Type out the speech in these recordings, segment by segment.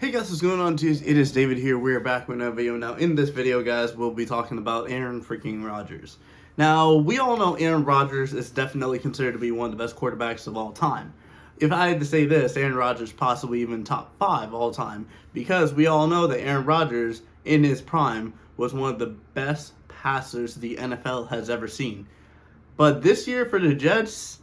Hey guys, what's going on? It is David here. We're back with another video. Now, in this video, guys, we'll be talking about Aaron freaking Rodgers. Now, we all know Aaron Rodgers is definitely considered to be one of the best quarterbacks of all time. If I had to say this, Aaron Rodgers possibly even top 5 all time, because we all know that Aaron Rodgers, in his prime, was one of the best passers the NFL has ever seen. But this year for the Jets,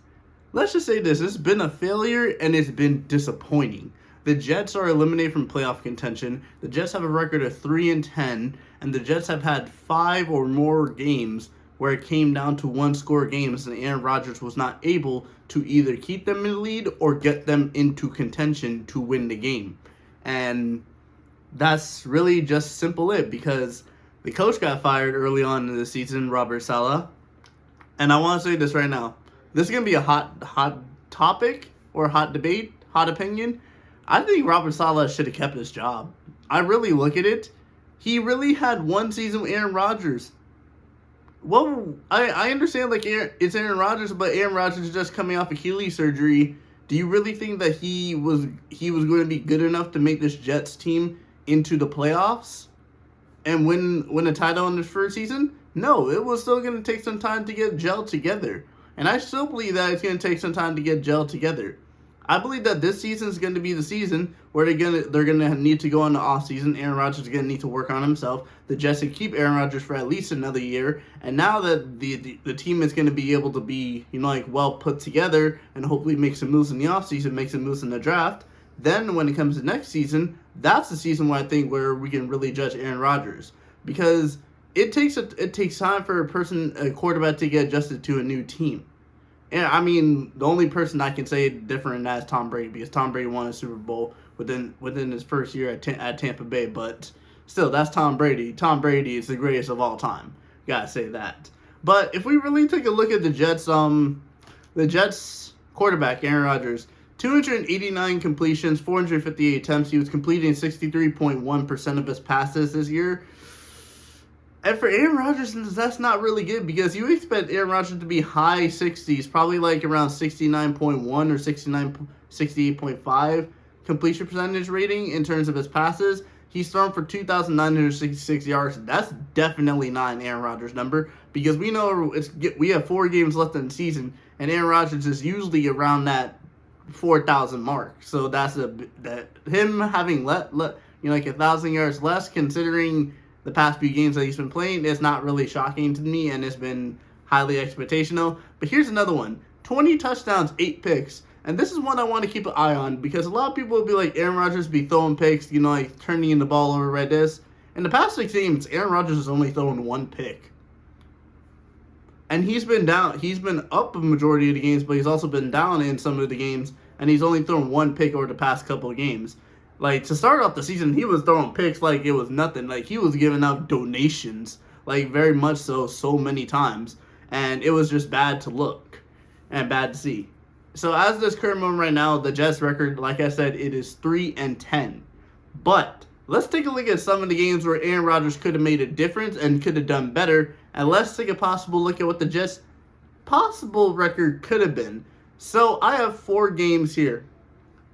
let's just say this, it's been a failure and it's been disappointing. The Jets are eliminated from playoff contention. The Jets have a record of 3-10, and the Jets have had 5 or more games where it came down to one-score games, and Aaron Rodgers was not able to either keep them in the lead or get them into contention to win the game. And that's really just simple it, because the coach got fired early on in the season, Robert Saleh. And I want to say this right now. This is going to be a hot topic or hot debate, hot opinion. I think Robert Saleh should have kept his job. I really look at it. He really had one season with Aaron Rodgers. Well, I understand it's Aaron Rodgers, but Aaron Rodgers is just coming off Achilles surgery. Do you really think that he was going to be good enough to make this Jets team into the playoffs and win a title in his first season? No, it was still going to take some time to get gelled together. And I still believe that it's going to take some time to get gelled together. I believe that this season is going to be the season where they're gonna need to go on the offseason. Aaron Rodgers is going to need to work on himself. The Jets can keep Aaron Rodgers for at least another year. And now that the team is going to be able to be, well put together and hopefully make some moves in the offseason, make some moves in the draft, then when it comes to next season, that's the season where we can really judge Aaron Rodgers. Because it takes time for a quarterback to get adjusted to a new team. Yeah, I mean, the only person I can say different than that is Tom Brady, because Tom Brady won a Super Bowl within his first year at Tampa Bay. But still, that's Tom Brady. Tom Brady is the greatest of all time. Gotta say that. But if we really take a look at the Jets quarterback, Aaron Rodgers, 289 completions, 458 attempts. He was completing 63.1% of his passes this year. And for Aaron Rodgers, that's not really good, because you expect Aaron Rodgers to be high 60s, probably like around 69.1 or 68.5 completion percentage rating in terms of his passes. He's thrown for 2,966 yards. That's definitely not an Aaron Rodgers number, because we know we have 4 games left in the season, and Aaron Rodgers is usually around that 4,000 mark. So that's that him having like 1,000 yards less, considering the past few games that he's been playing, is not really shocking to me, and it's been highly expectational. But here's another one. 20 touchdowns, 8 picks. And this is one I want to keep an eye on, because a lot of people will be like, Aaron Rodgers be throwing picks, turning the ball over right this. In the past 6 games, Aaron Rodgers has only thrown 1 pick. And he's been down. He's been up a majority of the games, but he's also been down in some of the games, and he's only thrown 1 pick over the past couple of games. To start off the season, he was throwing picks like it was nothing. He was giving out donations, very much so many times. And it was just bad to look and bad to see. So as this current moment right now, the Jets record, like I said, it is 3-10. But let's take a look at some of the games where Aaron Rodgers could have made a difference and could have done better. And let's take a possible look at what the Jets' possible record could have been. So I have 4 games here.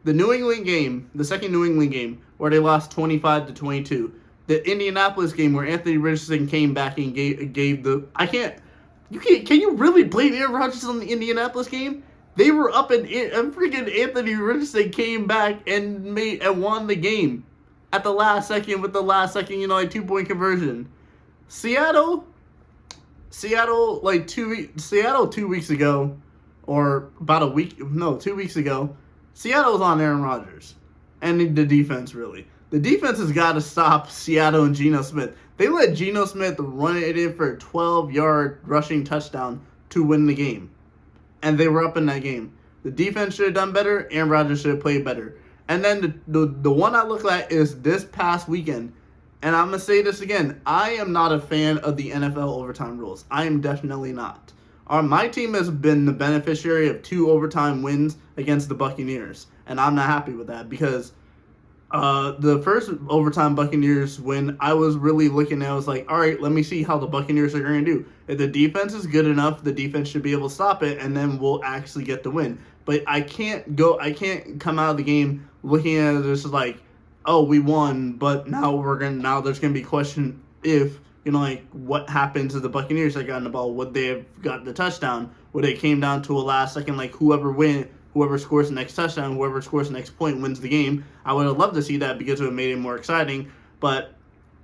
The New England game, the second New England game, where they lost 25-22. The Indianapolis game where Anthony Richardson came back and gave the... Can you really blame Aaron Rodgers on the Indianapolis game? They were up and freaking Anthony Richardson came back and won the game at the last second with the last second, 2-point conversion. Seattle 2 weeks ago, or about 2 weeks ago, Seattle was on Aaron Rodgers, and the defense, really. The defense has got to stop Seattle and Geno Smith. They let Geno Smith run it in for a 12-yard rushing touchdown to win the game, and they were up in that game. The defense should have done better. Aaron Rodgers should have played better. And then the one I look at is this past weekend, and I'm going to say this again. I am not a fan of the NFL overtime rules. I am definitely not. My team has been the beneficiary of 2 overtime wins against the Buccaneers, and I'm not happy with that, because the first overtime Buccaneers win, I was really looking at, I was like, all right, let me see how the Buccaneers are going to do. If the defense is good enough, the defense should be able to stop it, and then we'll actually get the win. But I can't come out of the game looking at it as oh, we won, but now there's gonna be question if like what happened to the Buccaneers that got in the ball? Would they have got the touchdown? Would it came down to a last second, like whoever scores the next touchdown, whoever scores the next point wins the game. I would have loved to see that because it would have made it more exciting. But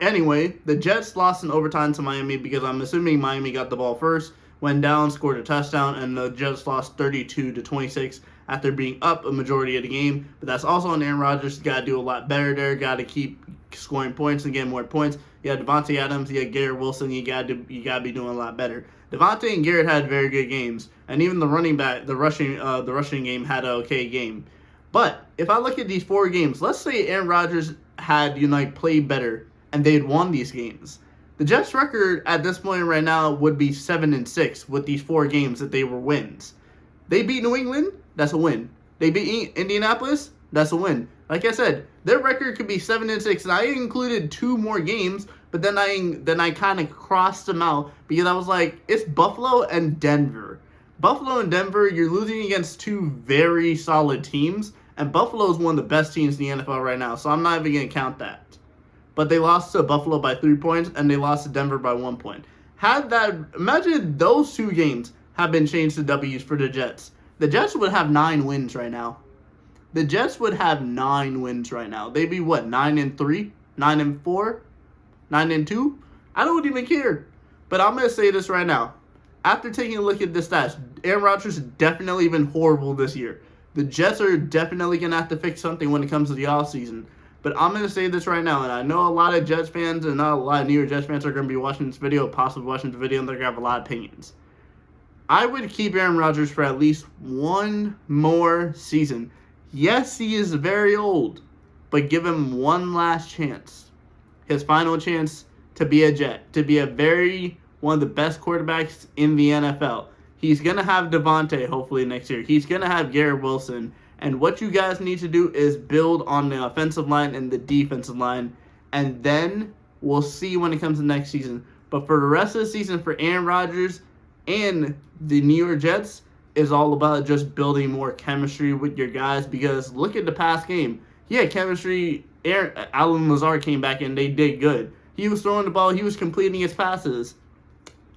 anyway, the Jets lost in overtime to Miami because I'm assuming Miami got the ball first, went down, scored a touchdown, and the Jets lost 32-26 after being up a majority of the game. But that's also on Aaron Rodgers. Got to do a lot better there. Got to keep scoring points and getting more points. You had Devontae Adams, you had Garrett Wilson. You got to be doing a lot better. Devontae and Garrett had very good games, and even the running back, the rushing game had an okay game. But if I look at these 4 games, let's say Aaron Rodgers had played better and they'd won these games. The Jets' record at this point right now would be 7-6 with these 4 games that they were wins. They beat New England, that's a win. They beat Indianapolis, that's a win. Like I said, their record could be 7-6, and I included 2 more games, but then I kind of crossed them out because I was like, it's Buffalo and Denver. Buffalo and Denver, you're losing against 2 very solid teams, and Buffalo is one of the best teams in the NFL right now, so I'm not even going to count that. But they lost to Buffalo by 3 points, and they lost to Denver by 1 point. Imagine those 2 games have been changed to W's for the Jets. The Jets would have 9 wins right now. The Jets would have 9 wins right now. They'd be what, 9-3, 9-4, 9-2? I don't even care. But I'm gonna say this right now. After taking a look at the stats, Aaron Rodgers has definitely been horrible this year. The Jets are definitely gonna have to fix something when it comes to the offseason. But I'm going to say this right now, and I know a lot of Jets fans and not a lot of New York Jets fans are going to be watching this video, possibly watching the video, and they're going to have a lot of opinions. I would keep Aaron Rodgers for at least 1 more season. Yes, he is very old, but give him one last chance. His final chance to be a Jet, to be one of the best quarterbacks in the NFL. He's going to have Devontae hopefully next year. He's going to have Garrett Wilson. And what you guys need to do is build on the offensive line and the defensive line. And then we'll see when it comes to next season. But for the rest of the season, for Aaron Rodgers and the New York Jets, is all about just building more chemistry with your guys. Because look at the past game. He had chemistry. Allen Lazard came back and they did good. He was throwing the ball. He was completing his passes.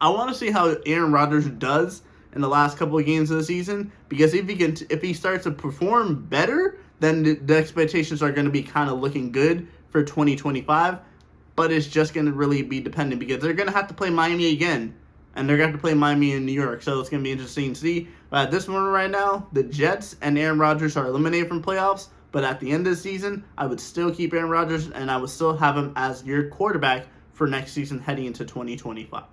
I want to see how Aaron Rodgers does in the last couple of games of the season, because if he starts to perform better, then the expectations are going to be kind of looking good for 2025, but it's just going to really be dependent because they're going to have to play Miami again, and they're going to have to play Miami in New York, so it's going to be interesting to see. But at this moment right now, the Jets and Aaron Rodgers are eliminated from playoffs, but at the end of the season, I would still keep Aaron Rodgers, and I would still have him as your quarterback for next season heading into 2025.